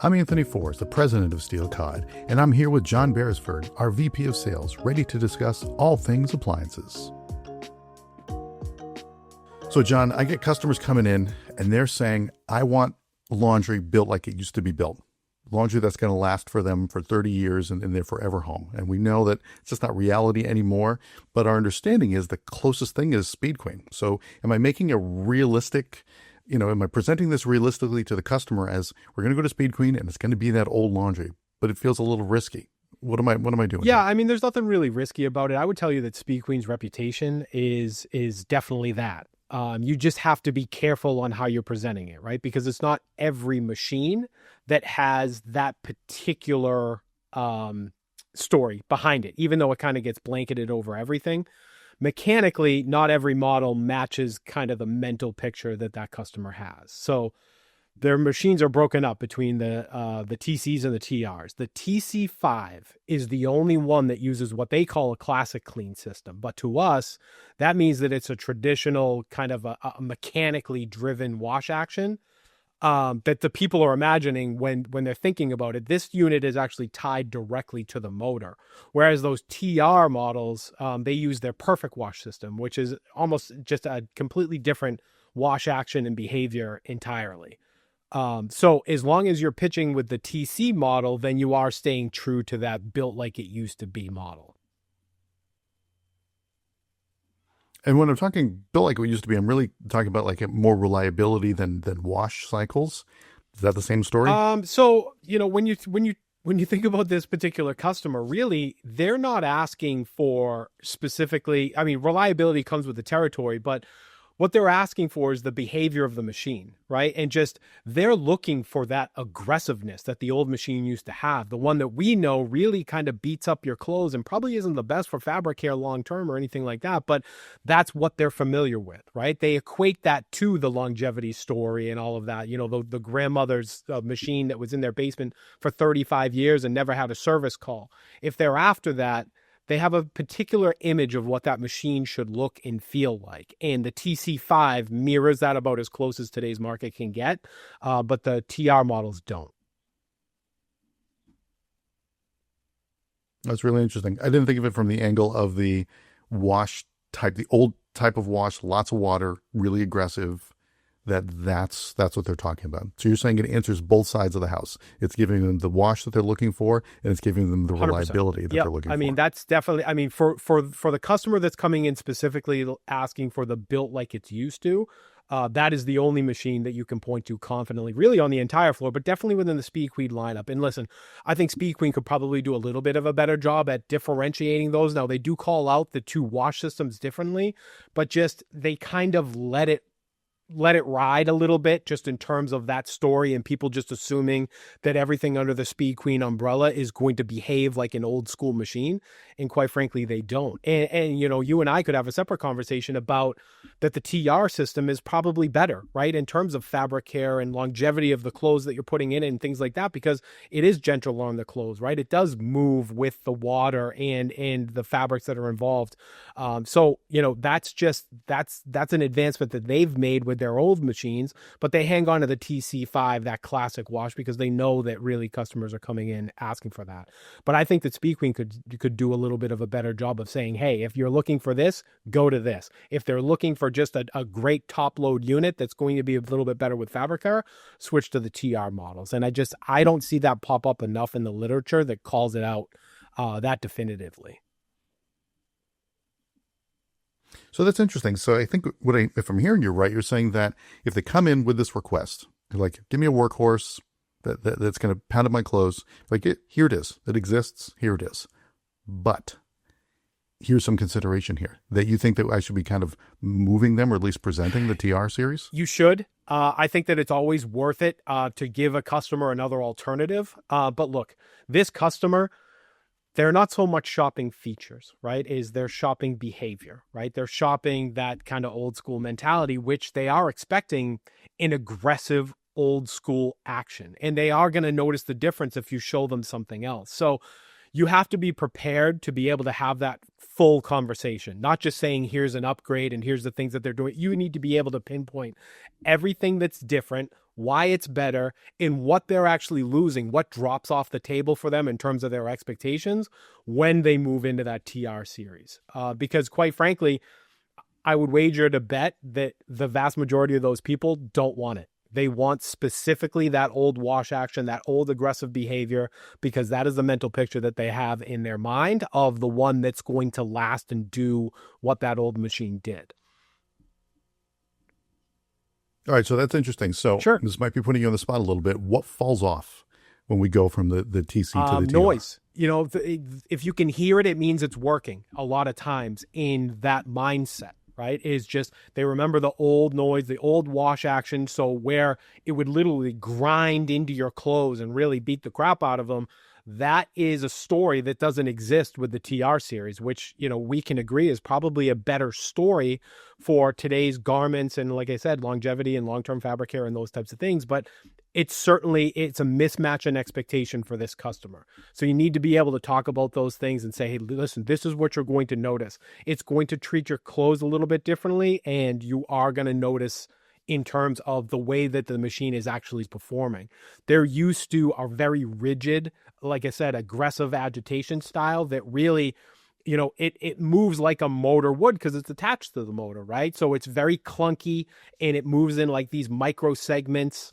I'm Anthony Forrest, the president of Steel Cod, and I'm here with John Beresford, our VP of Sales, ready to discuss all things appliances. So, John, I get customers coming in and they're saying, I want laundry built like it used to be built. Laundry that's going to last for them for 30 years and they're forever home. And we know that it's just not reality anymore, but our understanding is the closest thing is Speed Queen. So am I making a realistic, am I presenting this realistically to the customer as we're going to go to Speed Queen and it's going to be that old laundry, but it feels a little risky? What am I doing? Yeah, I mean, there's nothing really risky about it. I would tell you that Speed Queen's reputation is definitely that. You just have to be careful on how you're presenting it, right? Because it's not every machine that has that particular story behind it, even though it kind of gets blanketed over everything. Mechanically, not every model matches kind of the mental picture that customer has. So their machines are broken up between the TCs and the TRs. The TC5 is the only one that uses what they call a classic clean system. But to us, that means that it's a traditional kind of a mechanically driven wash action that the people are imagining when they're thinking about it. This unit is actually tied directly to the motor, whereas those TR models, they use their perfect wash system, which is almost just a completely different wash action and behavior entirely. So as long as you're pitching with the TC model, then you are staying true to that built like it used to be model. And when I'm talking built like it used to be, I'm really talking about like more reliability than wash cycles. Is that the same story? So, when you think about this particular customer, really, they're not asking for specifically, I mean, reliability comes with the territory, but what they're asking for is the behavior of the machine, right? And just they're looking for that aggressiveness that the old machine used to have. The one that we know really kind of beats up your clothes and probably isn't the best for fabric care long term or anything like that, but that's what they're familiar with, right? They equate that to the longevity story and all of that. The grandmother's machine that was in their basement for 35 years and never had a service call. If they're after that, they have a particular image of what that machine should look and feel like. And the TC5 mirrors that about as close as today's market can get, but the TR models don't. That's really interesting. I didn't think of it from the angle of the wash type, the old type of wash, lots of water, really aggressive. That's what they're talking about. So you're saying it answers both sides of the house. It's giving them the wash that they're looking for, and it's giving them the reliability that they're looking for. I mean, that's definitely, for the customer that's coming in specifically asking for the built like it's used to, that is the only machine that you can point to confidently, really on the entire floor, but definitely within the Speed Queen lineup. And listen, I think Speed Queen could probably do a little bit of a better job at differentiating those. Now, they do call out the two wash systems differently, but just they kind of let it ride a little bit just in terms of that story and people just assuming that everything under the Speed Queen umbrella is going to behave like an old school machine. And quite frankly, they don't. And you and I could have a separate conversation about that the TR system is probably better, right? In terms of fabric care and longevity of the clothes that you're putting in and things like that, because it is gentle on the clothes, right? It does move with the water and the fabrics that are involved. So that's an advancement that they've made with their old machines, but they hang on to the TC5, that classic wash, because they know that really customers are coming in asking for that. But I think that Speed Queen could do a little bit of a better job of saying, hey, if you're looking for this, go to this. If they're looking for just a great top load unit that's going to be a little bit better with fabric care, switch to the TR models. And I don't see that pop up enough in the literature that calls it out that definitively. So that's interesting. So I think if I'm hearing you right, you're saying that if they come in with this request, like, give me a workhorse that's going to pound up my clothes, like, here it is. It exists. Here it is. But here's some consideration here that you think that I should be kind of moving them or at least presenting the TR series. You should. I think that it's always worth it to give a customer another alternative. But look, this customer, they're not so much shopping features, right? They're shopping behavior, right? They're shopping that kind of old school mentality, which they are expecting an aggressive old school action. And they are going to notice the difference if you show them something else. So you have to be prepared to be able to have that full conversation, not just saying, here's an upgrade and here's the things that they're doing. You need to be able to pinpoint everything that's different, why it's better, and what they're actually losing, what drops off the table for them in terms of their expectations when they move into that TR series. Because quite frankly, I would wager to bet that the vast majority of those people don't want it. They want specifically that old wash action, that old aggressive behavior, because that is the mental picture that they have in their mind of the one that's going to last and do what that old machine did. All right, so that's interesting. So Sure. This might be putting you on the spot a little bit. What falls off when we go from the TC to the TR? Noise. If you can hear it, it means it's working a lot of times in that mindset. Right, is just they remember the old noise, the old wash action. So where it would literally grind into your clothes and really beat the crap out of them. That is a story that doesn't exist with the TR series, which, we can agree is probably a better story for today's garments and, like I said, longevity and long-term fabric care and those types of things. But it's a mismatch in expectation for this customer. So you need to be able to talk about those things and say, hey, listen, this is what you're going to notice. It's going to treat your clothes a little bit differently, and you are going to notice in terms of the way that the machine is actually performing. They're used to a very rigid, like I said, aggressive agitation style that really, it moves like a motor would because it's attached to the motor, right? So it's very clunky and it moves in like these micro segments,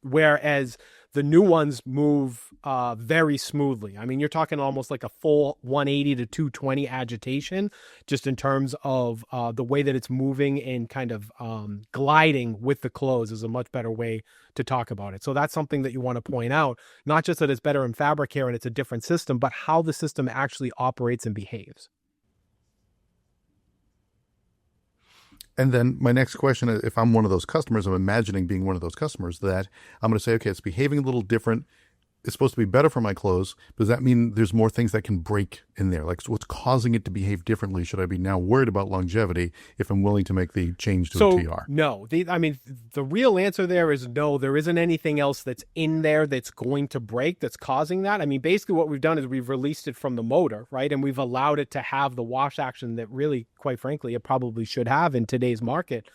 whereas the new ones move very smoothly. I mean, you're talking almost like a full 180 to 220 agitation, just in terms of the way that it's moving and kind of gliding with the clothes is a much better way to talk about it. So that's something that you want to point out, not just that it's better in fabric care and it's a different system, but how the system actually operates and behaves. And then my next question, if I'm one of those customers, I'm imagining being one of those customers, that I'm going to say, okay, it's behaving a little different. It's supposed to be better for my clothes. Does that mean there's more things that can break in there? Like, so what's causing it to behave differently? Should I be now worried about longevity if I'm willing to make the change to a TR? No. The real answer there is no. There isn't anything else that's in there that's going to break, that's causing that. I mean, basically what we've done is we've released it from the motor, right? And we've allowed it to have the wash action that really, quite frankly, it probably should have in today's market.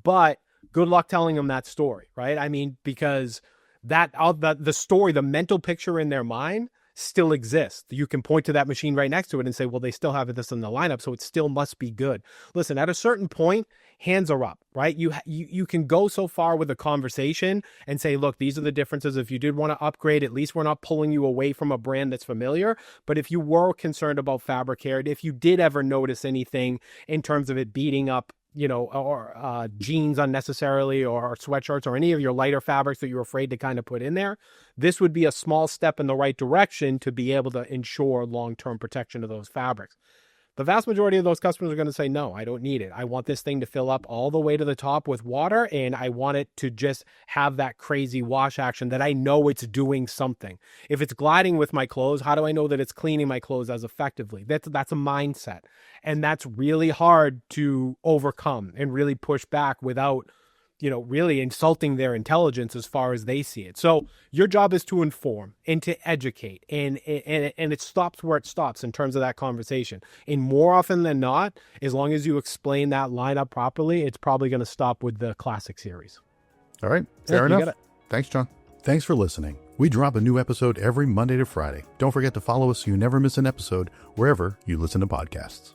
But good luck telling them that story, right? I mean, because the story, the mental picture in their mind still exists. You can point to that machine right next to it and say, well, they still have this in the lineup, so it still must be good. Listen, at a certain point, hands are up, right? You can go so far with a conversation and say, look, these are the differences. If you did want to upgrade, at least we're not pulling you away from a brand that's familiar. But if you were concerned about fabric care, if you did ever notice anything in terms of it beating up or jeans unnecessarily, or sweatshirts, or any of your lighter fabrics that you're afraid to kind of put in there, this would be a small step in the right direction to be able to ensure long-term protection of those fabrics. The vast majority of those customers are going to say, no, I don't need it. I want this thing to fill up all the way to the top with water, and I want it to just have that crazy wash action that I know it's doing something. If it's gliding with my clothes, how do I know that it's cleaning my clothes as effectively? That's a mindset. And that's really hard to overcome and really push back without, really insulting their intelligence as far as they see it. So your job is to inform and to educate, and it stops where it stops in terms of that conversation. And more often than not, as long as you explain that lineup properly, it's probably going to stop with the classic series. All right. Fair enough. Thanks, John. Thanks for listening. We drop a new episode every Monday to Friday. Don't forget to follow us so you never miss an episode wherever you listen to podcasts.